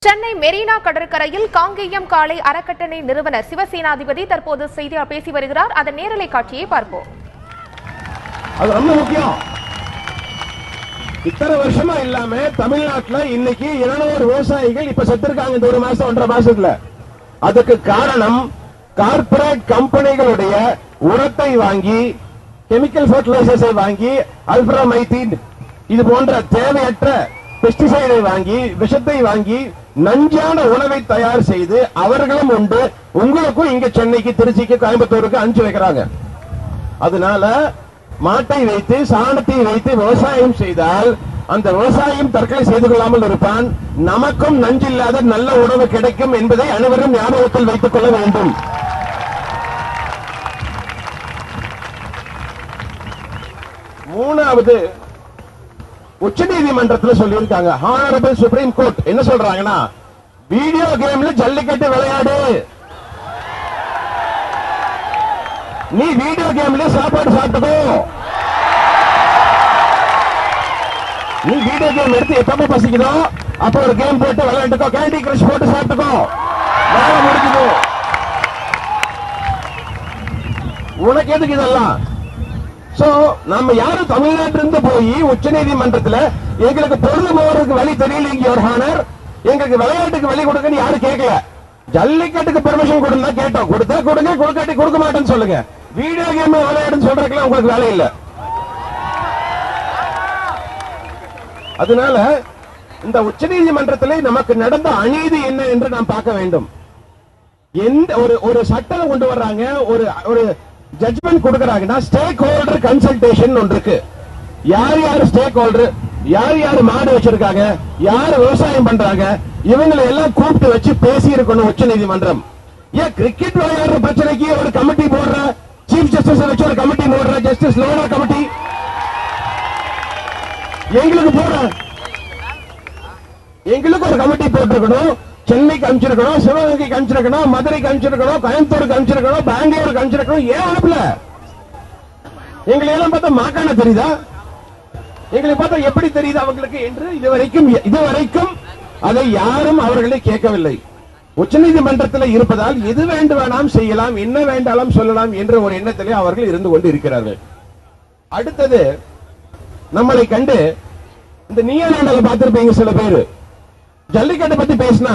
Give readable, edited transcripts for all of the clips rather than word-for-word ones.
சென்னை மெரினா கடற்கரையில் காங்கேயம் காளை அறக்கட்டளை நிறுவனர் சிவசேனாதிபதி தற்போது செய்தியாளர் பேசி வருகிறார். அதன் நேரலை காட்சியை பார்ப்போம். அது ரொம்ப முக்கியம். இத்தனை வருஷமா இல்லாம தமிழ்நாட்டுல இன்னைக்கு 200 விவசாயிகள் இப்ப செத்துருக்காங்க இந்த 1 மாசம் 1.5 மாசத்துல. அதுக்கு காரணம் கார்ப்பரேட் கம்பெனிகளுடைய உரத்தை வாங்கி, கெமிக்கல் ஃபர்டிலைசர்ஸை வாங்கி, அல்பராமைத்தின் இது போன்ற தேவையற்ற பெஸ்டிசைடை வாங்கி, விஷத்தை வாங்கி, நஞ்சான உணவை தயார் செய்து அவர்களும் உண்டு, உங்களுக்கும் இங்க சென்னைக்கு, திருச்சிக்கு, கோயம்புத்தூருக்கு அனுப்பிச்சு வைக்கிறாங்க. அதனால மாட்டை வைத்து, சாணத்தை வைத்து விவசாயம் செய்தால் அந்த விவசாயம் தற்கொலை செய்து கொள்ளாமல் இருப்பான். நமக்கும் நஞ்சில்லாத நல்ல உணவு கிடைக்கும் என்பதை அனைவரும் ஞாபகத்தில் வைத்துக் கொள்ள வேண்டும். மூணாவது, உச்சநீதிமன்றத்தில் சொல்லியிருக்காங்க. ஹானரபிள் சுப்ரீம் கோர்ட் என்ன சொல்றாங்கன்னா, வீடியோ கேம்ல ஜல்லிக்கட்டு விளையாடு, நீ வீடியோ கேம்ல சாப்பாடு சாப்பிட்டுக்கோ, நீ வீடியோ கேம் எடுத்து எப்ப பசிக்குதோ அப்ப ஒரு கேம் போட்டு விளையாட்டுக்கோ, கேண்டி கிரஷ் போட்டு சாப்பிட்டுக்கோ, வேலை முடிக்குதோ. உனக்கு எதுக்கு இதெல்லாம்? சோ நம்ம யாரும் தமிழ்நாட்டிலிருந்து போய் உச்ச நீதிமன்றத்தில் எங்களுக்கு பொருள் போறதுக்கு வழி தெரியல, யுவர் ஹானர், எங்களுக்கு விளையாட்டுக்கு வழி கொடுக்கன்னு யாரும் கேட்கல. ஜல்லிக்கட்டுக்கு பெர்மிஷன் கொடுத்தா கேட்டோம், கொடுத்தா கொடுங்க, கொடுக்காட்டி கொடுக்க மாட்டேன்னு சொல்லுங்க. வீடியோ கேம் விளையாடுன்னு சொல்றதுக்குலாம் உங்களுக்கு வேலை இல்ல. அதனால இந்த உச்ச நீதிமன்றத்தில் நமக்கு நடந்த அநீதி என்ன என்று நாம் பார்க்க வேண்டும். எந்த ஒரு சட்டம் கொண்டு வர்றாங்க, ஒரு ஜட்ஜ்மெண்ட் கொடுக்கறாங்கன்னா ஸ்டேக் ஹோல்டர் கன்சல்டேஷன் ஒன்று இருக்கு. யார் யார் ஸ்டேக் ஹோல்டர், யார் யார் மாடு வச்சிருக்காங்க, யார் விவசாயம் பண்றாங்க, இவங்களை எல்லாம் கூப்பிட்டு வச்சு பேசி இருக்கணும் உச்ச நீதிமன்றம். ஏன் கிரிக்கெட் விளையாடுற பிரச்சனைக்கு ஒரு கமிட்டி போடுற, சீஃப் ஜஸ்டிஸ் வச்சு ஒரு கமிட்டி போடுற, ஜஸ்டிஸ் லோனா கமிட்டி எங்களுக்கு போடுற, எங்களுக்கு ஒரு கமிட்டி போட்டிருக்கணும். சென்னைக்கு அனுப்பிச்சிருக்கணும், சிவகங்கைக்கு அனுப்பிச்சிருக்கணும், மதுரைக்கு அனுப்பிச்சிருக்கணும், கோயம்புத்தூருக்கு அனுப்பிச்சிருக்கணும், பெங்களூருக்கு அனுப்பிச்சிருக்கணும். ஏன் அனுப்பல? எங்களை எல்லாம் பார்த்தா மாக்கான தெரியுதா? எங்களை பார்த்தா எப்படி தெரியுது அவங்களுக்கு என்று இதுவரைக்கும் அதை யாரும் அவர்களை கேட்கவில்லை. உச்சநீதிமன்றத்தில் இருப்பதால் எது வேண்டுமானாலும் செய்யலாம், என்ன வேண்டாலும் சொல்லலாம் என்ற ஒரு எண்ணத்திலே அவர்கள் இருந்து கொண்டு இருக்கிறார்கள். அடுத்தது, நம்மளை கண்டு இந்த நீயாண்டல பார்த்திருப்பீங்க சில பேர், ஜல்லிக்கட்டு பத்தி பேசினா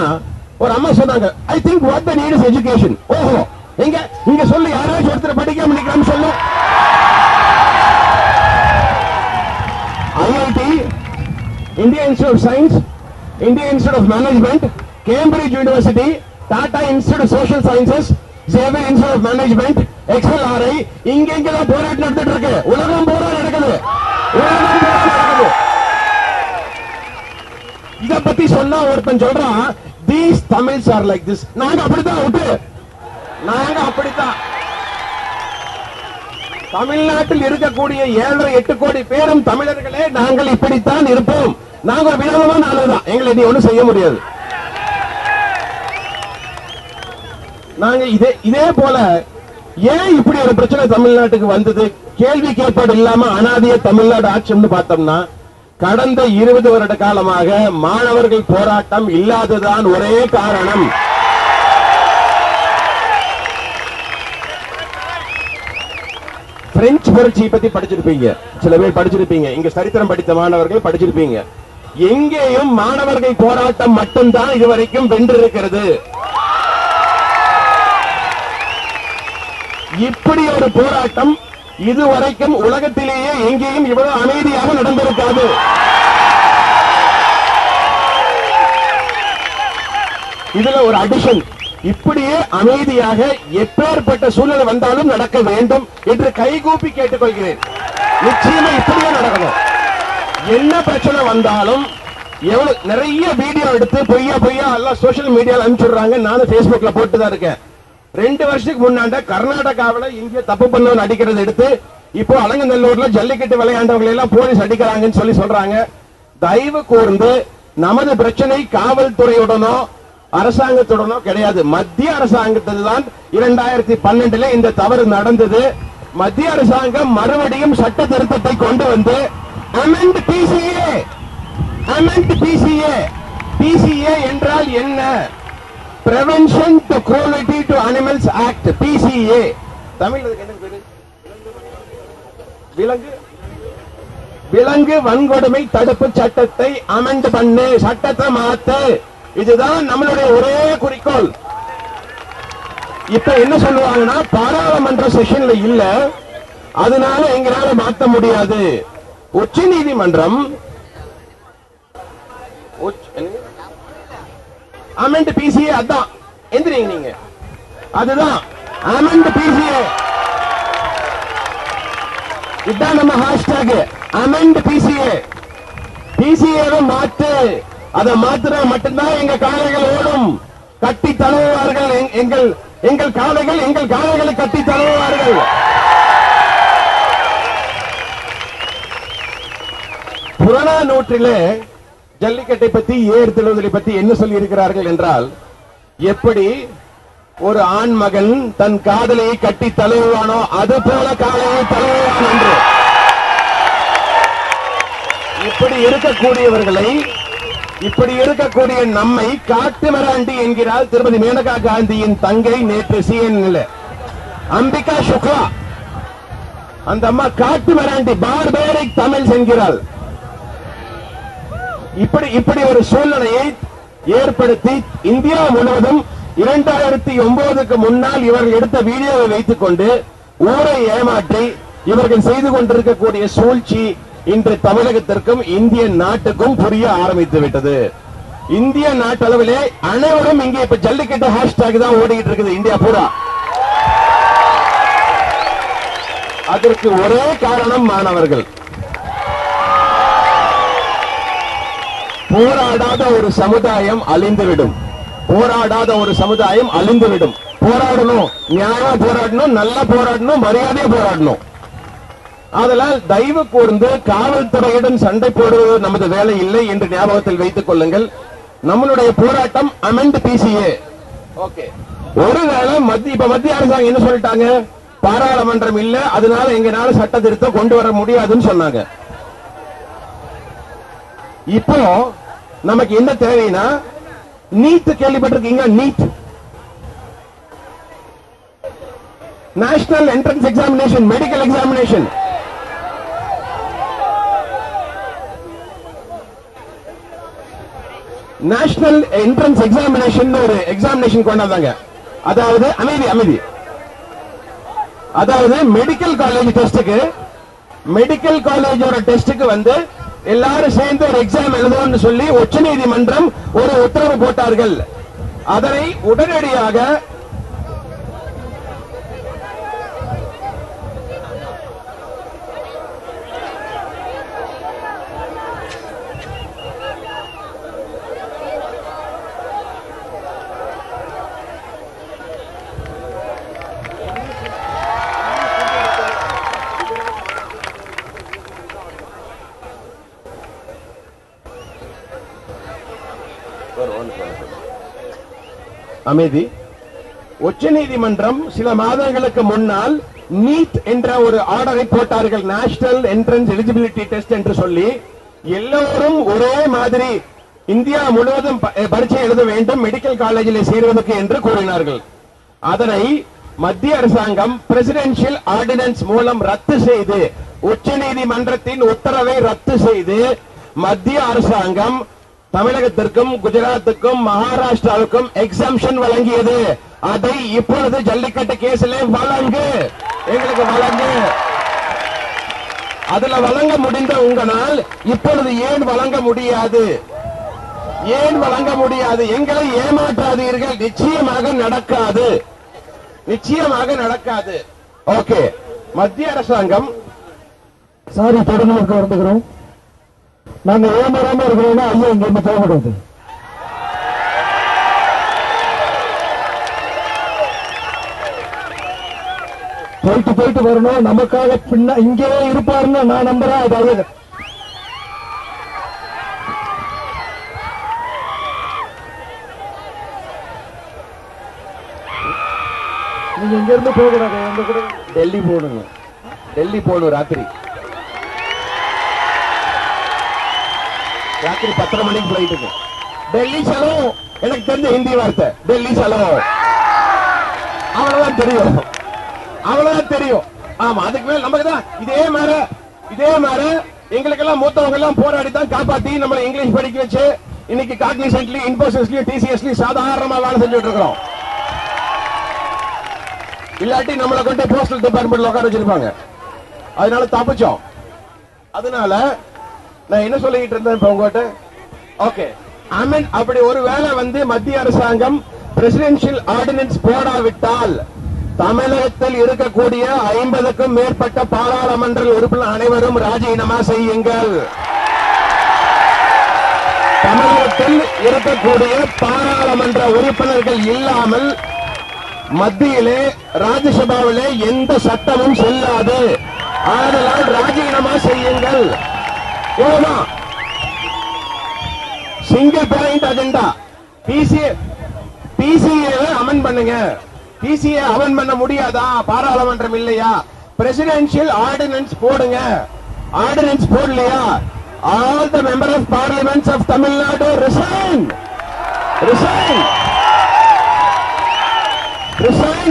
ஒரு அம்மா சொன்னாங்க, I think what the need is education. ஓஹோ, இங்க சொல்லு, யாராச்சும் ஒருத்தர் படிக்காம நிக்கிறான்னு சொல்லு. IIT, India institute of science, India institute of management, Cambridge university, Tata institute of social sciences, Xavier institute of management, XLRI, இங்கெல்லாம் போராட்டம் நடந்துட்டு இருக்கு. உலகம் பூரா நடக்குது. இத பத்தி சொன்னா ஒருத்தன் சொல்றான், these Tamils are like this. நாங்க அப்படித்தான் விட்டு, நாங்க அப்படித்தான். தமிழ்நாட்டில் இருக்கக்கூடிய 7.5 கோடி பேரும் தமிழர்களே, நாங்கள் இப்படித்தான் இருப்போம். நாங்க ஒரு விதமான ஆளுதான், எங்களை நீ ஒண்ணும் செய்ய முடியாது. நாங்க இதே போல ஏன் இப்படி ஒரு பிரச்சனை தமிழ்நாட்டுக்கு வந்தது, கேள்வி கேட்பாடு இல்லாம அனாதிய தமிழ்நாடு ஆட்சின்னு பார்த்தோம்னா, கடந்த 20 வருட காலமாக மாணவர்கள் போராட்டம் இல்லாததான் ஒரே காரணம். பிரெஞ்சு புரட்சியை பத்தி படிச்சிருப்பீங்க, சில பேர் படிச்சிருப்பீங்க, இங்க சரித்திரம் படித்த மாணவர்கள் படிச்சிருப்பீங்க. எங்கேயும் மாணவர்கள் போராட்டம் மட்டும்தான் இதுவரைக்கும் வென்றிருக்கிறது. இப்படி ஒரு போராட்டம் இதுவரைக்கும் உலகத்திலேயே எங்கேயும் இவ்வளவு அமைதியாக நடந்திருக்காது. இதுல ஒரு அடிஷன், இப்படியே அமைதியாக எப்பேற்பட்ட சூழ்நிலை வந்தாலும் நடக்க வேண்டும் என்று கைகூப்பி கேட்டுக்கொள்கிறேன். நிச்சயமா இப்படியே நடக்கணும். என்ன பிரச்சனை வந்தாலும், எவ்வளவு நிறைய வீடியோ எடுத்து பொய்யா எல்லாம் சோசியல் மீடியால அனுப்பிச்சுடுறாங்க. நானும் பேஸ்புக்ல போட்டுதான் இருக்கேன். 2 வருஷத்துக்கு முன்னாண்ட கர்நாடகாவில இங்கே தப்பு பண்ணவன் அடிக்கிறது எடுத்து இப்போ அலங்கநல்லூர்ல ஜல்லிக்கட்டு விளையாண்டவங்களை எல்லாம் போலீஸ் அடிக்கிறாங்கன்னு சொல்றாங்க. தயவு கூர்ந்து நமது பிரச்சனை காவல்துறையுடனோ அரசாங்கத்துடனோ கிடையாது. மத்திய அரசாங்கத்தில் தான் 2012 இந்த தவறு நடந்தது. மத்திய அரசாங்கம் மறுபடியும் சட்ட திருத்தத்தை கொண்டு வந்து amend PCA PCA என்றால் என்ன? Prevention to Cruelty to Animals Act, PCA. Tamil அதுக்கு என்ன பேரு? விலங்கு வன்கொடுமை தடுப்பு சட்டத்தை அமெண்ட் பண்ணு, சட்டத்தை மாத்து. இதுதான் நம்மளுடைய ஒரே குறிக்கோள். இப்ப என்ன சொல்லுவாங்கன்னா, பாராளுமன்ற செஷன்ல இல்ல, அதனால எங்களால மாத்த முடியாது. உச்ச நீதிமன்றம் அமெண்ட் PCA, அதான் எந்திரீங்க நீங்க, அதுதான் அமெண்ட் PCA. இதான் நம்ம ஹேஷ்டாக் அமெண்ட் PCA. PCA மாத்து, அதை மாத்தினா மட்டும்தான் எங்க காளைகள் ஓடும். கட்டி தழுவுவார்கள் எங்கள் காளைகளை கட்டி தழுவுவார்கள். புறநானூற்றிலே ஜல்லிக்கட்டை பத்தி, ஏர் தழுவுதலை பத்தி என்ன சொல்லி இருக்கிறார்கள் என்றால், எப்படி ஒரு ஆண் மகன் தன் காதலியை கட்டி தழுவுவானோ அது போல காளையை தழுவுவான் என்று. இப்படி இருக்கக்கூடியவர்களை, இப்படி இருக்கக்கூடிய நம்மை காட்டுமிராண்டி என்கிறார் திருமதி மேனகா காந்தியின் தங்கை. நேற்று CNN அம்பிகா சுக்லா, அந்த அம்மா காட்டுமிராண்டி, பார்பேரிக் தமிழ் என்கிறாள். இப்படி ஒரு சூழ்நிலையை ஏற்படுத்தி இந்தியா முழுவதும் 2009க்கு முன்னால் இவர்கள் எடுத்த வீடியோவை வைத்துக் கொண்டு ஊரை ஏமாற்றி இவர்கள் செய்து கொண்டிருக்கக்கூடிய சூழ்ச்சி இன்று தமிழகத்திற்கும் இந்திய நாட்டுக்கும் புரிய ஆரம்பித்து விட்டது. இந்திய நாட்டளவிலே அனைவரும் இங்கே இப்ப ஜல்லிக்கட்டு ஹேஷ்டாக் தான் ஓடிட்டு இருக்குது இந்தியா பூரா. அதற்கு ஒரே காரணம் மாணவர்கள். போராடாத ஒரு சமுதாயம் அழிந்துவிடும். போராடாத ஒரு சமுதாயம் அழிந்துவிடும். போராடணும், நியாயமா போராடணும், நல்லா போராடணும், மரியாதையா போராடணும். அதனால் தயவு கூர்ந்து காவல்துறையுடன் சண்டை போடுவது நமது வேலை இல்லை என்று ஞாபகத்தில் வைத்துக் கொள்ளுங்கள். நம்மளுடைய போராட்டம் அமெண்ட் PCA. ஓகே, ஒருவேளை மத்திய அரசாங்கம் என்ன சொல்லிட்டாங்க, பாராளுமன்றம் இல்ல, அதனால எங்கனால சட்ட திருத்தம் கொண்டு வர முடியாதுன்னு சொன்னாங்க. இப்போ நமக்கு என்ன தேவைன்னா, நீட் கேள்விப்பட்டிருக்கீங்க? NEET, national entrance examination, medical examination. National entrance examination ஒரு எக்ஸாமினேஷன் கொண்டாந்தாங்க. அதாவது அமைதி, அதாவது மெடிக்கல் காலேஜ் டெஸ்டுக்கு, மெடிக்கல் காலேஜோட டெஸ்டுக்கு வந்து எல்லாரும் சேர்ந்து ஒரு எக்ஸாம் எழுதணும்னு சொல்லி உச்சநீதிமன்றம் ஒரு உத்தரவு போட்டார்கள். அதனை உடனடியாக அமைதி. உச்சநீதிமன்றம் சில மாதங்களுக்கு முன்னால் நீட் என்ற ஒரு ஆர்டரை போட்டார்கள். நேஷனல் என்ட்ரன்ஸ் எலிஜிபிலிட்டி டெஸ்ட் என்று சொல்லி எல்லோரும் ஒரே மாதிரி இந்தியா முழுவதும் பரீட்சை எழுத வேண்டும் மெடிக்கல் காலேஜில் சேருவதற்கு என்று கூறினார்கள். அதனை மத்திய அரசாங்கம் பிரசிடென்சியல் ஆர்டினன்ஸ் மூலம் ரத்து செய்து, உச்சநீதிமன்றத்தின் உத்தரவை ரத்து செய்து மத்திய அரசாங்கம் தமிழகத்திற்கும் குஜராத்துக்கும் மகாராஷ்டிராவுக்கும் எக்ஸம்ஷன் வழங்கியது. அதை இப்பொழுது ஜல்லிக்கட்டு கேஸிலே வழங்கு, எங்களுக்கு வழங்கு. அதுல வழங்க முடிந்த உங்களால் இப்பொழுது ஏன் வழங்க முடியாது? ஏன் வழங்க முடியாது? எங்களை ஏமாற்றாதீர்கள். நிச்சயமாக நடக்காது, நிச்சயமாக நடக்காது. ஓகே, மத்திய அரசாங்கம் சாரி தொடர்ந்து வருந்துகிறோம். நாங்க ஏமாறாம இருக்கிறோம்னா ஐயா இங்க இருந்து போக முடியாது. போயிட்டு வரணும். நமக்காக பின்ன இங்கே இருப்பாருன்னு நான் நம்புறேன். அது நீங்க இங்க இருந்து போக கூடாது. எங்க கூட டெல்லி போகணுங்க. டெல்லி போகணும். ராத்திரி 10:30 மணிக்கு பிளைட்டுக்கு டெல்லி சலோ எனக்கு தெரிஞ்ச ஹிந்தி வார்த்தை டெல்லி சலோ அவ்வளவுதான் தெரியும், அவ்வளவுதான் தெரியும். ஆமா, அதுக்கு மேல நமக்கு தான் இதே மாதிரி எங்களுக்கெல்லாம் மூத்தவங்க எல்லாம் போராடி தான் காப்பாத்தி நம்மளை இங்கிலீஷ் படிக்க வச்சு இன்னைக்கு காக்னிசன்ட்லயும் இன்போசிஸ்லயும் டிசிஎஸ்லயும் சாதாரணமா வேலை செஞ்சுட்டு இருக்கிறோம். இல்லாட்டி நம்மளை கொண்டு போஸ்டல் டிபார்ட்மெண்ட்ல உட்கார வச்சிருப்பாங்க. அதனால தப்பிச்சோம். அதனால நான் என்ன சொல்லிட்டு இருந்தேன் இப்ப உங்ககிட்ட, ஓகே அமெண்ட் அப்படி ஒரு வேளை வந்து மத்திய அரசாங்கம் பிரசிடென்ஷியல் ஆர்டினன்ஸ் போடாவிட்டால் தமிழகத்தில் இருக்கக்கூடிய 50க்கும் மேற்பட்ட பாராளுமன்ற உறுப்பினர் அனைவரும் ராஜினாமா செய்யுங்கள். தமிழகத்தில் இருக்கக்கூடிய பாராளுமன்ற உறுப்பினர்கள் இல்லாமல் மத்தியிலே ராஜ்யசபாவிலே எந்த சட்டமும் செல்லாது. ஆதலால் ராஜினாமா செய்யுங்கள். Single point agenda PCA amend பண்ணுங்க. பிசிஏ அமெண்ட் பண்ண முடியாதா? பாராளுமன்றம் இல்லையா? பிரசிடென்ஷியல் ஆர்டினன்ஸ் போடுங்க. ஆர்டினன்ஸ் போடலையா? All the member of parliament of Tamil Nadu resign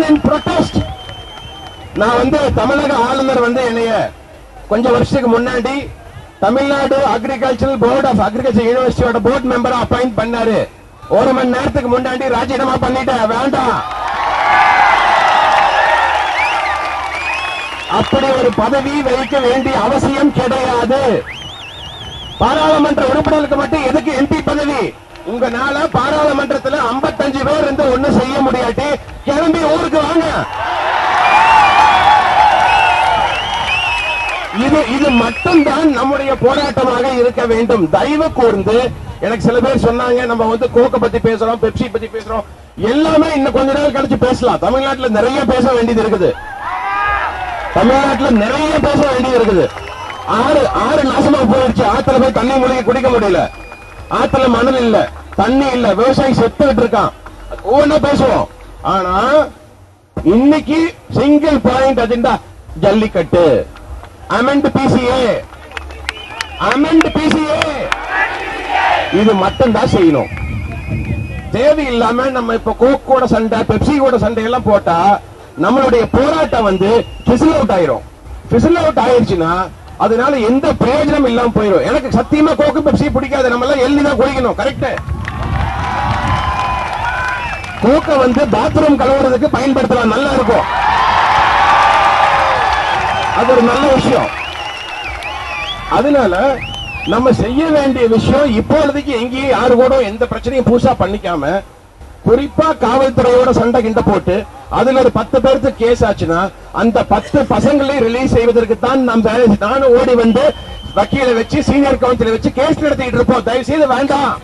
in protest. நான் வந்து தமிழக ஆளுநர் வந்து என்னைய கொஞ்சம் வருஷத்துக்கு முன்னாடி Tamil Nadu agricultural board of agriculture யூனிவர்சிட்டியோட போர்ட் மெம்பரா அப்பாயிண்ட் பண்ணாரு. ஒரு மணி நேரத்துக்கு முன்னாடி ராஜினாமா பண்ணிட்டேன். வேண்டாம், அப்படி ஒரு பதவி வைக்க வேண்டிய அவசியம் கிடையாது. பாராளுமன்ற உறுப்பினர்களுக்கு மட்டும் எதுக்கு எம்பி பதவி? உங்களால பாராளுமன்றத்தில் 55 பேர் இருந்து ஒண்ணு செய்ய முடியாட்டி கிளம்பி ஊருக்கு வாங்க. இது மட்டும்தான் நம்முடைய போராட்டமாக இருக்க வேண்டும். தயவு கூர்ந்து எனக்கு சில பேர் சொன்னாங்க, நம்ம வந்து கோக்க பத்தி பேசுறோம், பெப்சி பத்தி பேசுறோம், எல்லாமே இன்னும் கொஞ்ச நாள் கழிச்சு பேசலாம். தமிழ்நாட்டில் நிறைய பேச வேண்டியது இருக்குது. தமிழ்நாட்டில் நிறைய பேச வேண்டியது இருக்குது. ஆறு நாசமா போயிடுச்சு. ஆத்துல போய் தண்ணி மூலிகை குடிக்க முடியல. ஆத்துல மணல் இல்ல, தண்ணி இல்ல, விவசாயி செத்துக்கிட்டு இருக்கான். ஒவ்வொன்னா பேசுவோம். ஆனா இன்னைக்கு single point agenda jallikattu, amend PCA, இது மட்டும் தான் செய்யணும். தேவையில்லாம நம்ம இப்ப கோக் கூட சண்டை, பெப்சி கூட சண்டை எல்லாம் போட்டா நம்மளுடைய போராட்டம் வந்து பிசில் அவுட் ஆயிரும். பிசில் அவுட் ஆயிருச்சுன்னா அதனால எந்த பிரயோஜனம் இல்லாம போயிடும். எனக்கு சத்தியமா கோக்கு பெப்சி பிடிக்காது. நம்ம எல்லாம் எள்ளி தான் குடிக்கணும். கரெக்ட். கோக்க வந்து பாத்ரூம் கழுவுறதுக்கு பயன்படுத்தலாம், நல்லா இருக்கும். அது ஒரு நல்ல விஷயம். அதனால நம்ம செய்ய வேண்டிய விஷயம் இப்பொழுதுக்கு எங்கேயும் யாரு கூட எந்த பிரச்சனையும் புதுசா பண்ணிக்காம, குறிப்பா காவல்துறையோட சண்டை கிண்ட போட்டு அதுல ஒரு 10 பேருக்கு கேஸ் ஆச்சுன்னா அந்த 10 பசங்களையும் ரிலீஸ் செய்வதற்கு தான் நானும் ஓடி வந்து வக்கீலை வச்சு சீனியர் கவுன்சிலை வச்சு கேஸ் நடத்திட்டு இருப்போம். தயவு செய்து வேண்டாம்,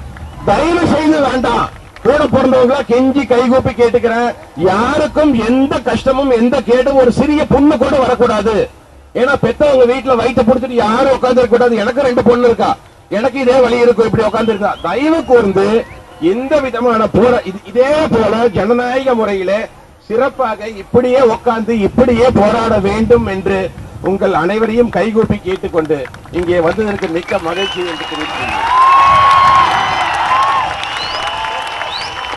தயவு செய்து வேண்டாம். கூட பிறந்தவங்களா கெஞ்சி கைகூப்பி கேட்டுக்கிறேன், யாருக்கும் எந்த கஷ்டமும் எந்த கேடும் ஒரு சிறிய புண்ணு கூட வரக்கூடாது. ஏன்னா பெத்தவங்க வீட்டுல வயிற்ற பிடிச்சிட்டு யாரும் உட்கார்ந்து இருக்க கூடாது. எனக்கு 2 பொண்ணு இருக்கா, எனக்கு இதே வழி இருக்கும், இப்படி உட்கார்ந்து இருக்கா. தயவு கூர்ந்து எந்த விதமான இதே போல ஜனநாயக முறையிலே சிறப்பாக இப்படியே உட்கார்ந்து இப்படியே போராட வேண்டும் என்று உங்கள் அனைவரையும் கைகூப்பி கேட்டுக்கொண்டு இங்கே வந்ததற்கு மிக்க மகிழ்ச்சி என்று தெரிவிக்கிறேன்.